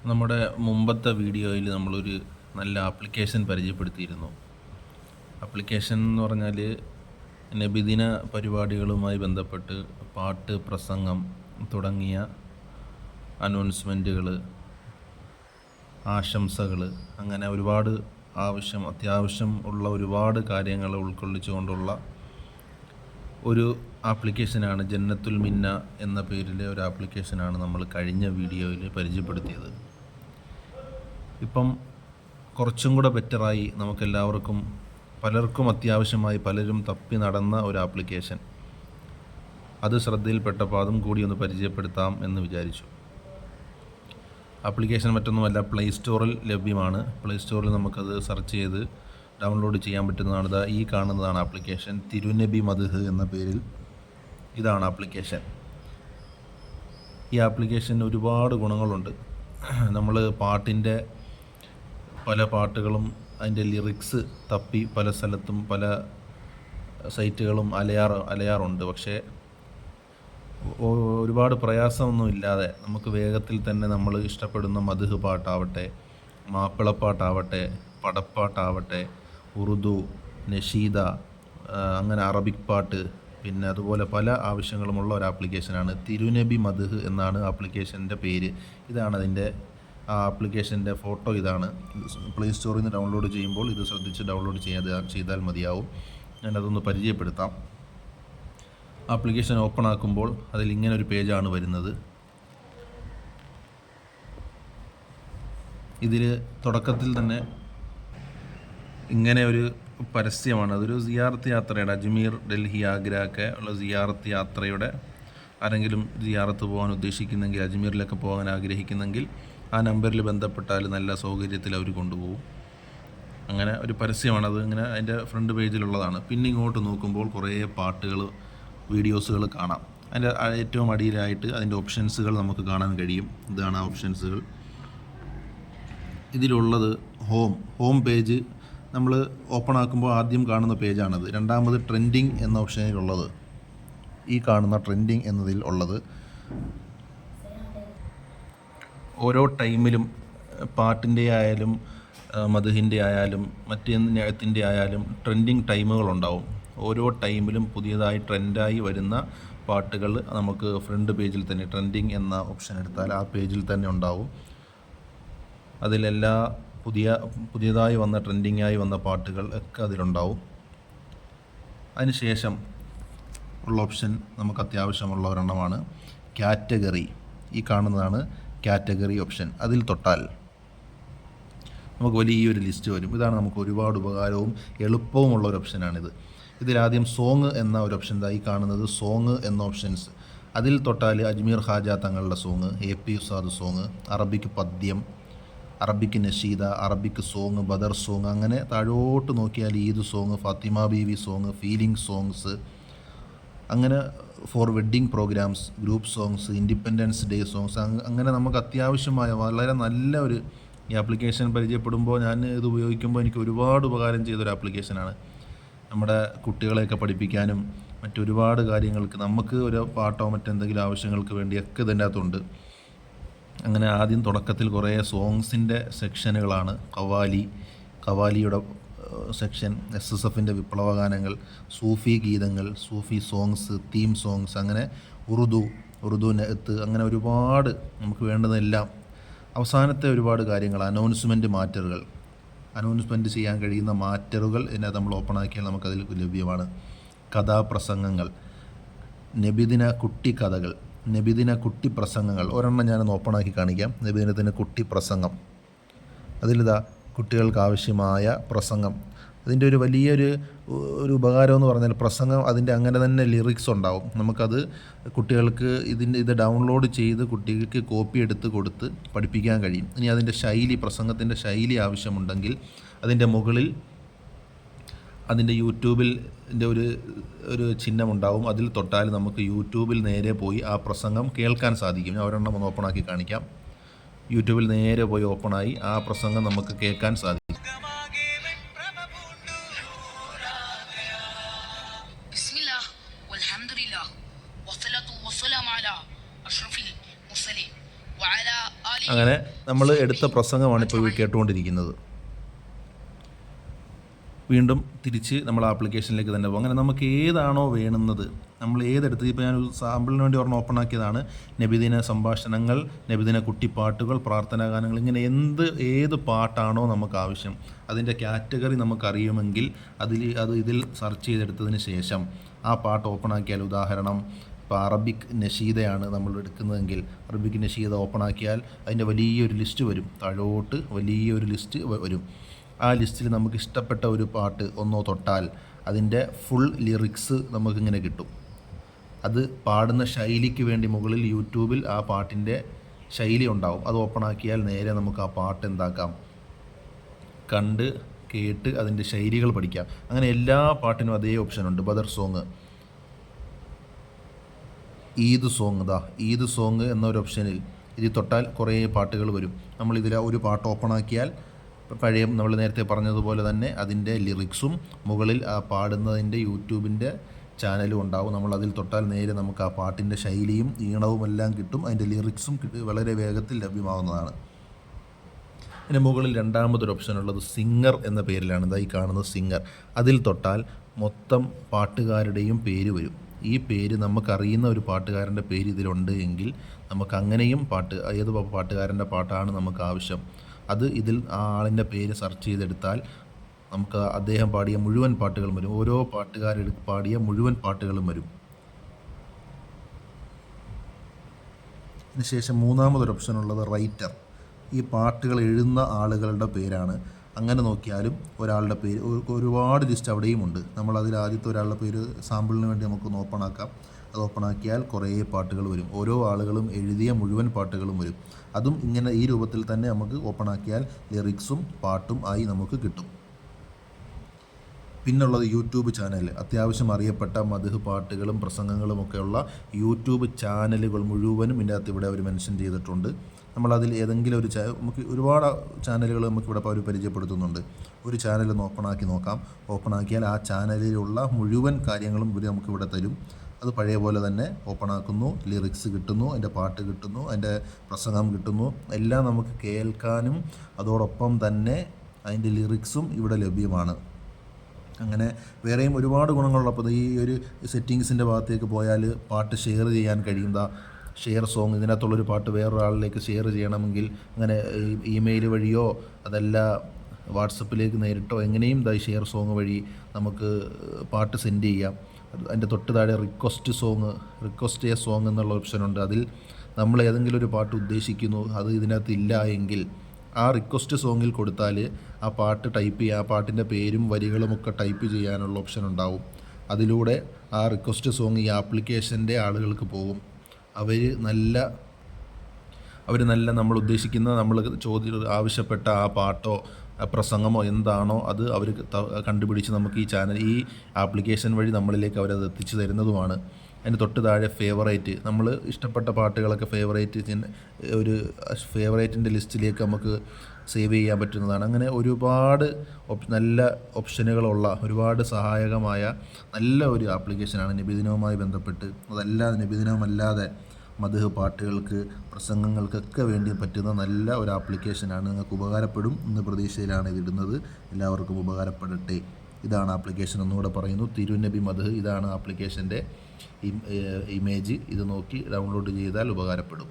നമ്മുടെ മുമ്പത്തെ വീഡിയോയിൽ നമ്മളൊരു നല്ല ആപ്ലിക്കേഷൻ പരിചയപ്പെടുത്തിയിരുന്നു. ആപ്ലിക്കേഷൻ എന്ന് പറഞ്ഞാൽ നബിദിന പരിപാടികളുമായി ബന്ധപ്പെട്ട് പാട്ട്, പ്രസംഗം തുടങ്ങിയ അനൗൺസ്മെൻറ്റുകൾ, ആശംസകൾ, അങ്ങനെ ഒരുപാട് അത്യാവശ്യം ഉള്ള ഒരുപാട് കാര്യങ്ങൾ ഉൾക്കൊള്ളിച്ചുകൊണ്ടുള്ള ഒരു ആപ്ലിക്കേഷനാണ്. ജന്നത്തുൽ മിന്ന എന്ന പേരിലെ ഒരു ആപ്ലിക്കേഷനാണ് നമ്മൾ കഴിഞ്ഞ വീഡിയോയിൽ പരിചയപ്പെടുത്തിയത്. ഇപ്പം കുറച്ചും കൂടെ ബെറ്ററായി, നമുക്കെല്ലാവർക്കും പലർക്കും അത്യാവശ്യമായി പലരും തപ്പി നടന്ന ഒരു ആപ്ലിക്കേഷൻ, അത് ശ്രദ്ധയിൽപ്പെട്ടപ്പോൾ അതും കൂടി ഒന്ന് പരിചയപ്പെടുത്താം എന്ന് വിചാരിച്ചു. ആപ്ലിക്കേഷൻ മറ്റൊന്നുമല്ല, പ്ലേ സ്റ്റോറിൽ ലഭ്യമാണ്. പ്ലേ സ്റ്റോറിൽ നമുക്കത് സെർച്ച് ചെയ്ത് ഡൗൺലോഡ് ചെയ്യാൻ പറ്റുന്നതാണ്. ഈ കാണുന്നതാണ് ആപ്ലിക്കേഷൻ. തിരുനബി മദ്ഹ് എന്ന പേരിൽ ഇതാണ് ആപ്ലിക്കേഷൻ. ഈ ആപ്ലിക്കേഷന് ഒരുപാട് ഗുണങ്ങളുണ്ട്. നമ്മൾ പാട്ടിൻ്റെ പല പാട്ടുകളും അതിൻ്റെ ലിറിക്സ് തപ്പി പല സ്ഥലത്തും പല സൈറ്റുകളും അലയാറുണ്ട്. പക്ഷേ ഒരുപാട് പ്രയാസമൊന്നും ഇല്ലാതെ നമുക്ക് വേഗത്തിൽ തന്നെ നമ്മൾ ഇഷ്ടപ്പെടുന്ന മദ്ഹ് പാട്ടാവട്ടെ, മാപ്പിളപ്പാട്ടാവട്ടെ, പടപ്പാട്ടാവട്ടെ, ഉറുദു, നഷീദ, അങ്ങനെ അറബിക് പാട്ട്, പിന്നെ അതുപോലെ പല ആവശ്യങ്ങളുമുള്ള ഒരു ആപ്ലിക്കേഷനാണ്. തിരുനബി മദ്ഹ് എന്നാണ് ആപ്ലിക്കേഷൻ്റെ പേര്. ഇതാണ് അതിൻ്റെ ആപ്ലിക്കേഷൻ്റെ ഫോട്ടോ. ഇതാണ്. പ്ലേ സ്റ്റോറിൽ നിന്ന് ഡൗൺലോഡ് ചെയ്യുമ്പോൾ ഇത് ശ്രദ്ധിച്ച് ഡൗൺലോഡ് ചെയ്താൽ മതിയാവും. ഞാനതൊന്ന് പരിചയപ്പെടുത്താം. ആപ്ലിക്കേഷൻ ഓപ്പൺ ആക്കുമ്പോൾ അതിൽ ഇങ്ങനെ ഒരു പേജാണ് വരുന്നത്. ഇതിൽ തുടക്കത്തിൽ തന്നെ ഇങ്ങനെ ഒരു പരസ്യമാണ്. അതൊരു സിയാറത്ത് യാത്രയുടെ, അജ്മീർ, ഡൽഹി, ആഗ്ര ഒക്കെ ഉള്ള സിയാറത്ത് യാത്രയുടെ, ആരെങ്കിലും സിയാറത്ത് പോകാൻ ഉദ്ദേശിക്കുന്നെങ്കിൽ, അജ്മീറിലൊക്കെ പോകാൻ ആഗ്രഹിക്കുന്നെങ്കിൽ ആ നമ്പറിൽ ബന്ധപ്പെട്ടാൽ നല്ല സൗകര്യത്തിൽ അവർ കൊണ്ടുപോകും. അങ്ങനെ ഒരു പരസ്യമാണ്. അത് ഇങ്ങനെ അതിൻ്റെ ഫ്രണ്ട് പേജിലുള്ളതാണ്. പിന്നെ ഇങ്ങോട്ട് നോക്കുമ്പോൾ കുറേ പാട്ടുകൾ, വീഡിയോസുകൾ കാണാം. അതിൻ്റെ ഏറ്റവും അടിയിലായിട്ട് അതിൻ്റെ ഓപ്ഷൻസുകൾ നമുക്ക് കാണാൻ കഴിയും. ഇതാണ് ആ ഓപ്ഷൻസുകൾ. ഇതിലുള്ളത് ഹോം പേജ്. നമ്മൾ ഓപ്പൺ ആക്കുമ്പോൾ ആദ്യം കാണുന്ന പേജാണത്. രണ്ടാമത് ട്രെൻഡിങ് എന്ന ഓപ്ഷനിലുള്ളത്, ഈ കാണുന്ന ട്രെൻഡിങ് എന്നതിൽ ഉള്ളത് ഓരോ ടൈമിലും പാട്ടിൻ്റെ ആയാലും മദ്ഹിൻ്റെ ആയാലും മറ്റേതിൻ്റെ ആയാലും ട്രെൻഡിങ് ടൈമുകളുണ്ടാവും. ഓരോ ടൈമിലും പുതിയതായി ട്രെൻഡായി വരുന്ന പാട്ടുകൾ നമുക്ക് ഫ്രണ്ട് പേജിൽ തന്നെ, ട്രെൻഡിങ് എന്ന ഓപ്ഷൻ എടുത്താൽ ആ പേജിൽ തന്നെ ഉണ്ടാവും. അതിലെല്ലാ പുതിയതായി വന്ന ട്രെൻഡിങ്ങായി വന്ന പാട്ടുകൾ ഒക്കെ അതിലുണ്ടാവും. അതിനുശേഷം ഉള്ള ഓപ്ഷൻ നമുക്ക് അത്യാവശ്യമുള്ള ഒരെണ്ണമാണ് കാറ്റഗറി. ഈ കാണുന്നതാണ് കാറ്റഗറി ഓപ്ഷൻ. അതിൽ തൊട്ടാൽ നമുക്ക് വലിയൊരു ലിസ്റ്റ് വരും. ഇതാണ് നമുക്ക് ഒരുപാട് ഉപകാരവും എളുപ്പവുമുള്ള ഒരു ഓപ്ഷനാണിത്. ഇതിലാദ്യം സോങ് എന്ന ഒരു ഓപ്ഷൻ, ഈ കാണുന്നത് സോങ് എന്ന ഓപ്ഷൻസ്. അതിൽ തൊട്ടാൽ അജ്മീർ ഖാജ തങ്ങളുടെ സോങ്, AP ഉസ്താദ് സോങ്, അറബിക് പദ്യം, അറബിക് നഷീദ, അറബിക് സോങ്, ബദർ സോങ്, അങ്ങനെ താഴോട്ട് നോക്കിയാൽ Eid song, Fatima Beevi song, feeling songs, അങ്ങനെ for wedding programs, group songs, independence day songs, അങ്ങനെ നമുക്ക് അത്യാവശ്യമായ വളരെ നല്ല ഒരു, ഈ ആപ്ലിക്കേഷൻ പരിചയപ്പെടുമ്പോൾ ഞാൻ ഇത് ഉപയോഗിക്കുമ്പോൾ എനിക്ക് ഒരുപാട് ഉപകാരം ചെയ്തൊരു ആപ്ലിക്കേഷനാണ്. നമ്മുടെ കുട്ടികളെയൊക്കെ പഠിപ്പിക്കാനും മറ്റൊരുപാട് കാര്യങ്ങൾക്ക്, നമുക്ക് ഒരു പാട്ടോ മറ്റെന്തെങ്കിലും ആവശ്യങ്ങൾക്ക് വേണ്ടിയൊക്കെ ഇതിൻ്റെ അകത്തുണ്ട്. അങ്ങനെ ആദ്യം തുടക്കത്തിൽ കുറേ സോങ്സിൻ്റെ സെക്ഷനുകളാണ്. കവാലിയുടെ സെക്ഷൻ, SSFൻ്റെ വിപ്ലവഗാനങ്ങൾ, സൂഫി ഗീതങ്ങൾ, സൂഫി സോങ്സ്, തീം സോങ്സ്, അങ്ങനെ ഉറുദു നെഹത്ത്, അങ്ങനെ ഒരുപാട് നമുക്ക് വേണ്ടതെല്ലാം. അവസാനത്തെ ഒരുപാട് കാര്യങ്ങൾ, അനൗൺസ്മെൻറ്റ് ചെയ്യാൻ കഴിയുന്ന മാറ്ററുകൾ ഇതിനകത്ത് നമ്മൾ ഓപ്പൺ ആക്കിയാൽ നമുക്കതിൽ ലഭ്യമാണ്. കഥാപ്രസംഗങ്ങൾ, നബിദിന കുട്ടി കഥകൾ, നബിദിന കുട്ടി പ്രസംഗങ്ങൾ. ഒരെണ്ണം ഞാനൊന്ന് ഓപ്പണാക്കി കാണിക്കാം. നബിദിനത്തിൻ്റെ കുട്ടി പ്രസംഗം. അതിലിതാ കുട്ടികൾക്ക് ആവശ്യമായ പ്രസംഗം. അതിൻ്റെ ഒരു വലിയൊരു ഉപകാരം എന്ന് പറഞ്ഞാൽ പ്രസംഗം അതിൻ്റെ അങ്ങനെ തന്നെ ലിറിക്സ് ഉണ്ടാവും. നമുക്കത് കുട്ടികൾക്ക് ഇത് ഡൗൺലോഡ് ചെയ്ത് കുട്ടികൾക്ക് കോപ്പി എടുത്ത് കൊടുത്ത് പഠിപ്പിക്കാൻ കഴിയും. ഇനി അതിൻ്റെ പ്രസംഗത്തിൻ്റെ ശൈലി ആവശ്യമുണ്ടെങ്കിൽ അതിൻ്റെ മുകളിൽ അതിൻ്റെ യൂട്യൂബിൽ ഒരു ചിഹ്നമുണ്ടാവും. അതിൽ തൊട്ടാൽ നമുക്ക് യൂട്യൂബിൽ നേരെ പോയി ആ പ്രസംഗം കേൾക്കാൻ സാധിക്കും. ഞാൻ ഒരെണ്ണം ഒന്ന് ഓപ്പണാക്കി കാണിക്കാം. യൂട്യൂബിൽ നേരെ പോയി ഓപ്പണായി ആ പ്രസംഗം നമുക്ക് കേൾക്കാൻ സാധിക്കും. അങ്ങനെ നമ്മൾ എടുത്ത പ്രസംഗമാണ് ഇപ്പോൾ കേട്ടുകൊണ്ടിരിക്കുന്നത്. വീണ്ടും തിരിച്ച് നമ്മൾ ആപ്ലിക്കേഷനിലേക്ക് തന്നെ പോകും. അങ്ങനെ നമുക്ക് ഏതാണോ വേണ്ടുന്നത്, നമ്മൾ ഏതെടുത്ത്, ഇപ്പോൾ ഞാൻ ഒരു സാമ്പിളിന് വേണ്ടി ഒരെണ്ണം ഓപ്പൺ ആക്കിയതാണ്. നബിദിന സംഭാഷണങ്ങൾ, നബിദിന കുട്ടിപ്പാട്ടുകൾ, പ്രാർത്ഥനാ ഗാനങ്ങൾ, ഇങ്ങനെ ഏത് പാട്ടാണോ നമുക്ക് ആവശ്യം, അതിൻ്റെ കാറ്റഗറി നമുക്കറിയുമെങ്കിൽ ഇതിൽ സെർച്ച് ചെയ്തെടുത്തതിന് ശേഷം ആ പാട്ട് ഓപ്പൺ ആക്കിയാൽ, ഉദാഹരണം ഇപ്പോൾ അറബിക് നഷീദയാണ് നമ്മൾ എടുക്കുന്നതെങ്കിൽ അറബിക് നഷീദ ഓപ്പൺ ആക്കിയാൽ അതിൻ്റെ വലിയൊരു ലിസ്റ്റ് വരും, താഴോട്ട് വലിയൊരു ലിസ്റ്റ് വരും. ആ ലിസ്റ്റിൽ നമുക്ക് ഇഷ്ടപ്പെട്ട ഒരു പാട്ട് ഒന്നോ തൊട്ടാൽ അതിൻ്റെ ഫുൾ ലിറിക്സ് നമുക്കിങ്ങനെ കിട്ടും. അത് പാടുന്ന ശൈലിക്ക് വേണ്ടി മുകളിൽ യൂട്യൂബിൽ ആ പാട്ടിൻ്റെ ശൈലി ഉണ്ടാവും. അത് ഓപ്പൺ ആക്കിയാൽ നേരെ നമുക്ക് ആ പാട്ട് എന്താക്കാം, കണ്ട് കേട്ട് അതിൻ്റെ ശൈലികൾ പഠിക്കാം. അങ്ങനെ എല്ലാ പാട്ടിനും അതേ ഓപ്ഷനുണ്ട്. Badr song, Eid song, Eid song എന്നൊരു ഓപ്ഷനിൽ ഇതിൽ തൊട്ടാൽ കുറേ പാട്ടുകൾ വരും. നമ്മളിതിൽ ഒരു പാട്ട് ഓപ്പൺ ആക്കിയാൽ പഴയ നമ്മൾ നേരത്തെ പറഞ്ഞതുപോലെ തന്നെ അതിൻ്റെ ലിറിക്സും മുകളിൽ ആ പാടുന്നതിൻ്റെ യൂട്യൂബിൻ്റെ ചാനലും ഉണ്ടാവും. നമ്മൾ അതിൽ തൊട്ടാൽ നേരെ നമുക്ക് ആ പാട്ടിൻ്റെ ശൈലിയും ഈണവും എല്ലാം കിട്ടും. അതിൻ്റെ ലിറിക്സും വളരെ വേഗത്തിൽ ലഭ്യമാകുന്നതാണ്. പിന്നെ മുകളിൽ രണ്ടാമതൊരു ഓപ്ഷൻ ഉള്ളത് സിംഗർ എന്ന പേരിലാണ്. ഇതായി കാണുന്നത് സിംഗർ. അതിൽ തൊട്ടാൽ മൊത്തം പാട്ടുകാരുടെയും പേര് വരും. ഈ പേര് നമുക്കറിയുന്ന ഒരു പാട്ടുകാരൻ്റെ പേര് ഇതിലുണ്ട് എങ്കിൽ നമുക്ക് അങ്ങനെയും ഏത് പാട്ടുകാരൻ്റെ പാട്ടാണ് നമുക്ക് ആവശ്യം, അത് ഇതിൽ ആ ആളിൻ്റെ പേര് സെർച്ച് ചെയ്തെടുത്താൽ നമുക്ക് അദ്ദേഹം പാടിയ മുഴുവൻ പാട്ടുകളും വരും. ഓരോ പാടിയ മുഴുവൻ പാട്ടുകളും വരും. അതിനുശേഷം മൂന്നാമതൊരു ഓപ്ഷൻ ഉള്ളത് റൈറ്റർ. ഈ പാട്ടുകൾ എഴുതുന്ന ആളുകളുടെ പേരാണ്. അങ്ങനെ നോക്കിയാലും ഒരാളുടെ പേര്, ഒരുപാട് ലിസ്റ്റ് അവിടെയും ഉണ്ട്. നമ്മളതിൽ ആദ്യത്തെ ഒരാളുടെ പേര് സാമ്പിളിന് വേണ്ടി നമുക്കൊന്ന് ഓപ്പൺ ആക്കാം. അത് ഓപ്പൺ ആക്കിയാൽ കുറേ പാട്ടുകൾ വരും. ഓരോ ആളുകളും എഴുതിയ മുഴുവൻ പാട്ടുകളും വരും. അതും ഇങ്ങനെ ഈ രൂപത്തിൽ തന്നെ നമുക്ക് ഓപ്പൺ ആക്കിയാൽ ലിറിക്സും പാട്ടും ആയി നമുക്ക് കിട്ടും. പിന്നുള്ളത് യൂട്യൂബ് ചാനൽ. അത്യാവശ്യം അറിയപ്പെട്ട മദ്ഹ് പാട്ടുകളും പ്രസംഗങ്ങളും ഒക്കെയുള്ള യൂട്യൂബ് ചാനലുകൾ മുഴുവനും ഇതിൻ്റെ അകത്ത് ഇവിടെ അവർ മെൻഷൻ ചെയ്തിട്ടുണ്ട്. നമ്മളതിൽ ഏതെങ്കിലും ഒരു നമുക്ക് ഒരുപാട് ചാനലുകൾ നമുക്കിവിടെ അവർ പരിചയപ്പെടുത്തുന്നുണ്ട്. ഒരു ചാനൽ ഓപ്പൺ ആക്കി നോക്കാം. ഓപ്പൺ ആക്കിയാൽ ആ ചാനലിലുള്ള മുഴുവൻ കാര്യങ്ങളും ഇവർ നമുക്കിവിടെ തരും. അത് പഴയ പോലെ തന്നെ ഓപ്പൺ ആക്കുന്നു, ലിറിക്സ് കിട്ടുന്നു, അതിൻ്റെ പാട്ട് കിട്ടുന്നു, അതിൻ്റെ പ്രസംഗം കിട്ടുന്നു. എല്ലാം നമുക്ക് കേൾക്കാനും അതോടൊപ്പം തന്നെ അതിൻ്റെ ലിറിക്സും ഇവിടെ ലഭ്യമാണ്. അങ്ങനെ വേറെയും ഒരുപാട് ഗുണങ്ങളുള്ളപ്പോൾ ഈ ഒരു സെറ്റിങ്സിൻ്റെ ഭാഗത്തേക്ക് പോയാൽ പാട്ട് ഷെയർ ചെയ്യാൻ കഴിയും. ഷെയർ സോങ്, ഇതിനകത്തുള്ളൊരു പാട്ട് വേറൊരാളിലേക്ക് ഷെയർ ചെയ്യണമെങ്കിൽ അങ്ങനെ ഇമെയിൽ വഴിയോ അതല്ല വാട്സപ്പിലേക്ക് നേരിട്ടോ എങ്ങനെയും ഷെയർ സോങ് വഴി നമുക്ക് പാട്ട് സെൻഡ് ചെയ്യാം. അതിൻ്റെ തൊട്ട് താഴെ റിക്വസ്റ്റ് എ സോങ് എന്നുള്ള ഓപ്ഷനുണ്ട്. അതിൽ നമ്മൾ ഏതെങ്കിലും ഒരു പാട്ട് ഉദ്ദേശിക്കുന്നു, അത് ഇതിനകത്ത് ഇല്ല എങ്കിൽ ആ റിക്വസ്റ്റ് സോങ്ങിൽ കൊടുത്താൽ ആ പാട്ട് ടൈപ്പ് ചെയ്യുക, ആ പാട്ടിൻ്റെ പേരും വരികളുമൊക്കെ ടൈപ്പ് ചെയ്യാനുള്ള ഓപ്ഷൻ ഉണ്ടാവും. അതിലൂടെ ആ റിക്വസ്റ്റ് സോങ് ഈ ആപ്ലിക്കേഷൻ്റെ ആളുകൾക്ക് പോകും. അവർ നല്ല നമ്മൾ ഉദ്ദേശിക്കുന്ന, നമ്മൾ ആവശ്യപ്പെട്ട ആ പാട്ടോ പ്രസംഗമോ എന്താണോ അത് അവർ കണ്ടുപിടിച്ച് നമുക്ക് ഈ ആപ്ലിക്കേഷൻ വഴി നമ്മളിലേക്ക് അവരത് എത്തിച്ചു തരുന്നതുമാണ്. അതിന് തൊട്ട് താഴെ ഫേവറേറ്റ്, നമ്മൾ ഇഷ്ടപ്പെട്ട പാട്ടുകളൊക്കെ ഫേവറേറ്റിൻ്റെ ലിസ്റ്റിലേക്ക് നമുക്ക് സേവ് ചെയ്യാൻ പറ്റുന്നതാണ്. അങ്ങനെ ഒരുപാട് നല്ല ഓപ്ഷനുകളുള്ള, ഒരുപാട് സഹായകമായ നല്ല ഒരു ആപ്ലിക്കേഷനാണ് നബിദിനവുമായി ബന്ധപ്പെട്ട്. അതല്ല, നബിദിനവുമല്ലാതെ മദ്ഹ് പാട്ടുകൾക്ക്, പ്രസംഗങ്ങൾക്കൊക്കെ വേണ്ടി പറ്റുന്ന നല്ല ഒരു ആപ്ലിക്കേഷനാണ്. നിങ്ങൾക്ക് ഉപകാരപ്പെടും എന്ന പ്രതീക്ഷയിലാണ് ഇതിടുന്നത്. എല്ലാവർക്കും ഉപകാരപ്പെടട്ടെ. ഇതാണ് ആപ്ലിക്കേഷൻ, ഒന്നുകൂടെ പറയുന്നു, തിരുനബി മദ്ഹ്. ഇതാണ് ആപ്ലിക്കേഷൻ്റെ ഇമേജ്. ഇത് നോക്കി ഡൗൺലോഡ് ചെയ്താൽ ഉപകാരപ്പെടും.